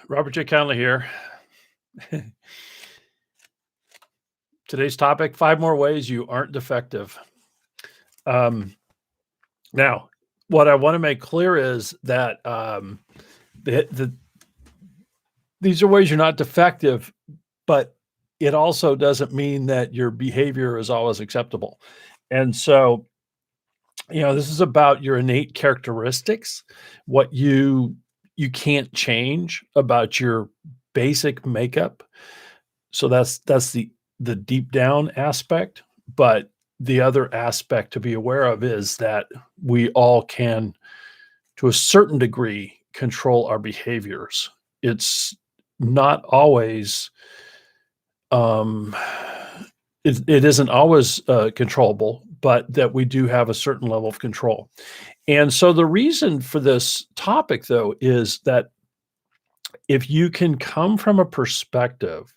Robert J. Conley here. Today's topic, 5 more ways you aren't defective. Um, Now, what I wanna make clear is that, the these are ways you're not defective, but it also doesn't mean that your behavior is always acceptable. And so, this is about your innate characteristics, what you can't change about your basic makeup. So that's the deep down aspect, but the other aspect to be aware of is that we all can, to a certain degree, control our behaviors. It's not always, um, it isn't always, controllable, but that we do have a certain level of control. And so the reason for this topic, though, is that if you can come from a perspective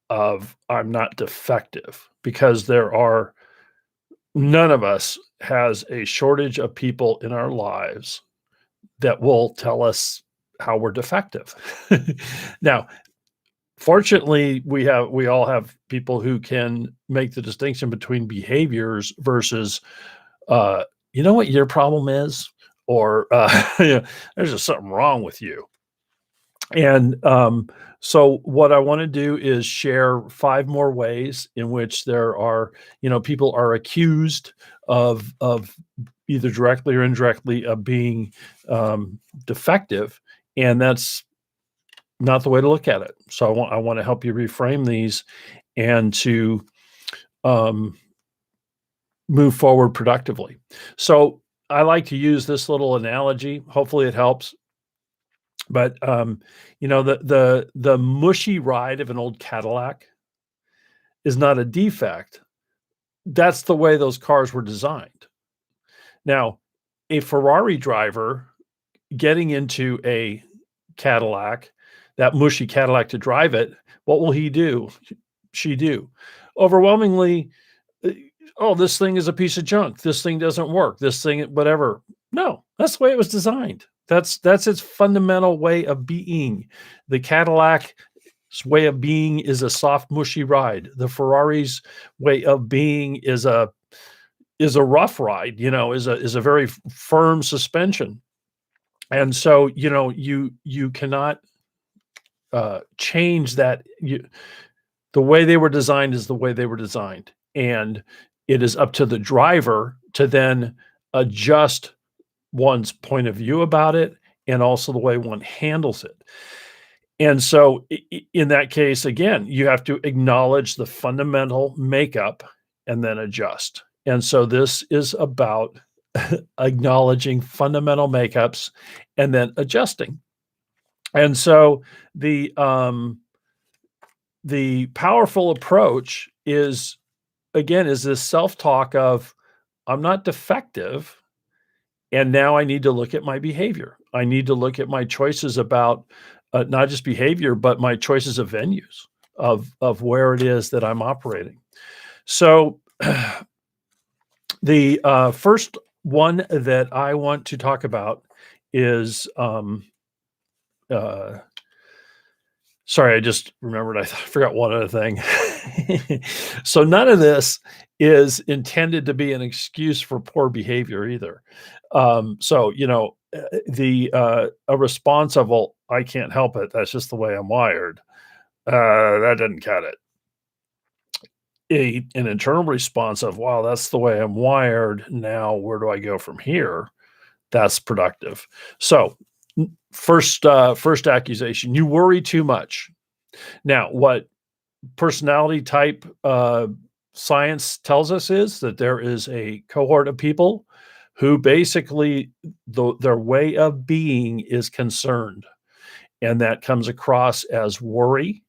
of I'm not defective, because there are none of us has a shortage of people in our lives that will tell us how we're defective. Now, fortunately, we all have people who can make the distinction between behaviors versus, uh, you know what your problem is, or there's just something wrong with you. And so, what I want to do is share 5 more ways in which there are, people are accused of either directly or indirectly of being defective, and that's not the way to look at it. So, I want to help you reframe these and to um, move forward productively. So, I like to use this little analogy. Hopefully, it helps. But, the mushy ride of an old Cadillac is not a defect. That's the way those cars were designed. Now, a Ferrari driver getting into a Cadillac, that mushy Cadillac to drive it, what will he do? She do? Overwhelmingly, uh, "Oh, this thing is a piece of junk. This thing doesn't work. This thing whatever." No, that's the way it was designed. That's its fundamental way of being. The Cadillac's way of being is a soft, mushy ride. The Ferrari's way of being is a rough ride, is a very firm suspension. And so, you cannot, change that. The way they were designed is the way they were designed, and it is up to the driver to then adjust one's point of view about it and also the way one handles it. And so in that case, again, you have to acknowledge the fundamental makeup and then adjust. And so this is about acknowledging fundamental makeups and then adjusting. And so the powerful approach is, again, is this self-talk of I'm not defective, and now I need to look at my behavior. I need to look at my choices about, not just behavior, but my choices of venues of where it is that I'm operating. So, the, first one that I want to talk about is, uh sorry, I just remembered I forgot one other thing. So none of this is intended to be an excuse for poor behavior either. So, a response of, "Well, I can't help it. That's just the way I'm wired." That doesn't cut it. An internal response of, "Wow, that's the way I'm wired. Now where do I go from here?" That's productive. So, first accusation, you worry too much. Now, what personality type science tells us is that there is a cohort of people who basically their way of being is concerned, and that comes across as worry.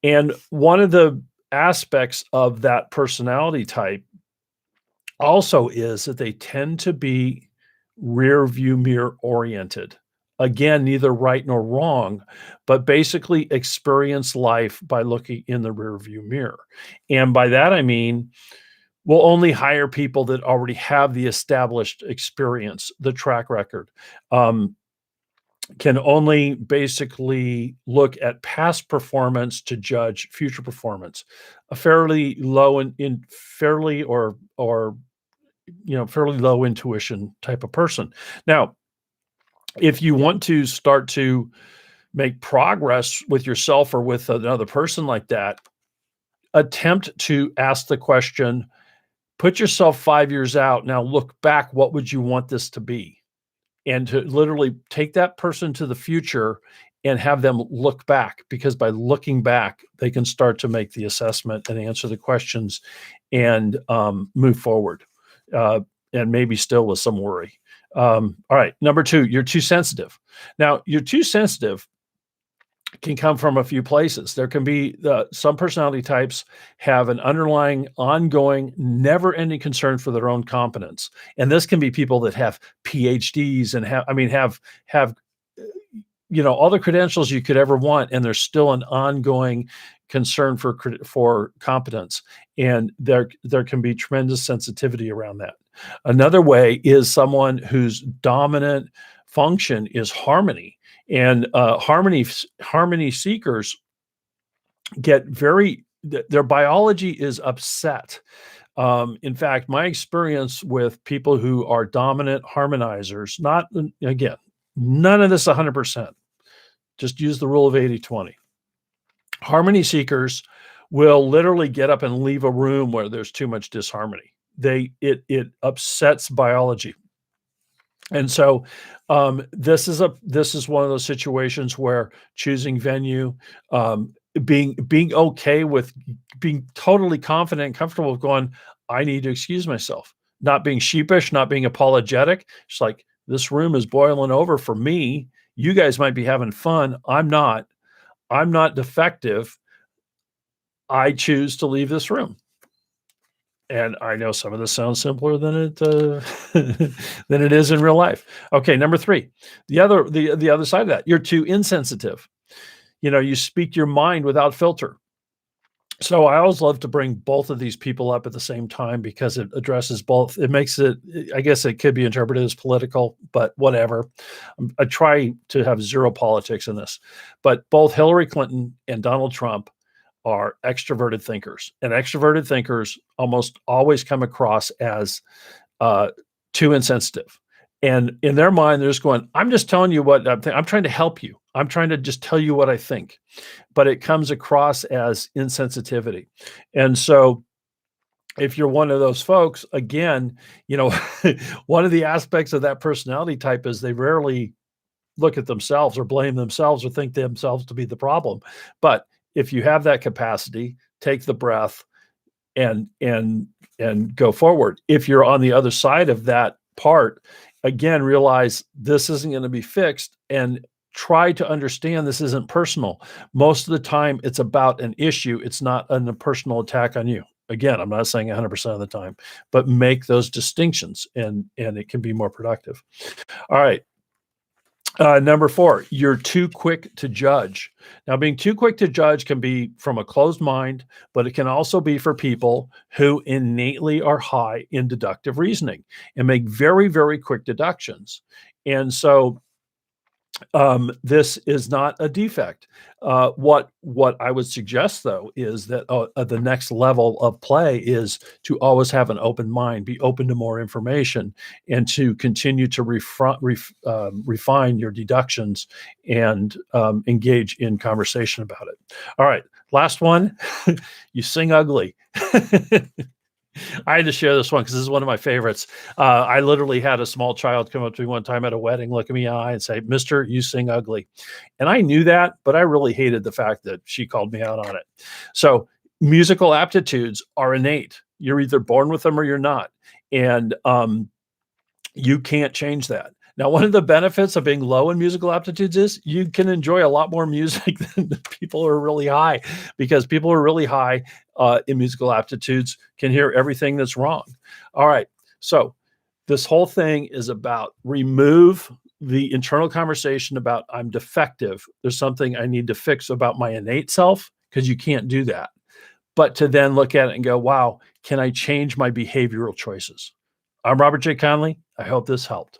And one of the aspects of that personality type also is that they tend to be rear view mirror oriented. Again, neither right nor wrong, but basically experience life by looking in the rear view mirror. And by that, I mean, we'll only hire people that already have the established experience, the track record. Um, can only basically look at past performance to judge future performance. A fairly low in fairly or fairly low intuition type of person. Now, if you want to start to make progress with yourself or with another person like that, attempt to ask the question, put yourself 5 years out. Now look back, what would you want this to be? And to literally take that person to the future and have them look back, because by looking back, they can start to make the assessment and answer the questions and move forward, and maybe still with some worry. All right, number 2, you're too sensitive. Now, you're too sensitive can come from a few places. There can be some personality types have an underlying, ongoing, never-ending concern for their own competence, and this can be people that have PhDs and have all the credentials you could ever want, and there's still an ongoing concern for competence, and there can be tremendous sensitivity around that. Another way is someone whose dominant function is harmony, and harmony seekers get their biology is upset. In fact, my experience with people who are dominant harmonizers, not again, none of this 100%. Just use the rule of 80-20. Harmony seekers will literally get up and leave a room where there's too much disharmony. It upsets biology. And so this is one of those situations where choosing venue, being okay with being totally confident and comfortable with going, I need to excuse myself, not being sheepish, not being apologetic. It's like, this room is boiling over for me. You guys might be having fun. I'm not defective. I choose to leave this room. And I know some of this sounds simpler than it than it is in real life. Okay, number 3, the other side of that, you're too insensitive. You speak your mind without filter. So I always love to bring both of these people up at the same time because it addresses both. It makes it, I guess it could be interpreted as political, but whatever. I try to have zero politics in this. But both Hillary Clinton and Donald Trump are extroverted thinkers, and extroverted thinkers almost always come across as too insensitive. And in their mind, they're just going, I'm just telling you what I'm thinking. I'm trying to help you. I'm trying to just tell you what I think. But it comes across as insensitivity. And so if you're one of those folks, again, one of the aspects of that personality type is they rarely look at themselves or blame themselves or think themselves to be the problem. But if you have that capacity, take the breath and go forward. If you're on the other side of that part, again, realize this isn't going to be fixed and try to understand this isn't personal. Most of the time it's about an issue. It's not a personal attack on you. Again, I'm not saying 100% of the time, but make those distinctions and it can be more productive. All right. Number 4, you're too quick to judge. Now, being too quick to judge can be from a closed mind, but it can also be for people who innately are high in deductive reasoning and make very, very quick deductions. And so this is not a defect. What I would suggest, though, is that the next level of play is to always have an open mind, be open to more information, and to continue to refine your deductions and engage in conversation about it. All right, last one. You sing ugly. I had to share this one because this is one of my favorites. I literally had a small child come up to me one time at a wedding, look at me in the eye and say, "Mister, you sing ugly." And I knew that, but I really hated the fact that she called me out on it. So musical aptitudes are innate. You're either born with them or you're not. And you can't change that. Now, one of the benefits of being low in musical aptitudes is you can enjoy a lot more music than the people who are really high, because people who are really high in musical aptitudes can hear everything that's wrong. All right. So this whole thing is about remove the internal conversation about I'm defective. There's something I need to fix about my innate self, because you can't do that. But to then look at it and go, wow, can I change my behavioral choices? I'm Robert J. Conley. I hope this helped.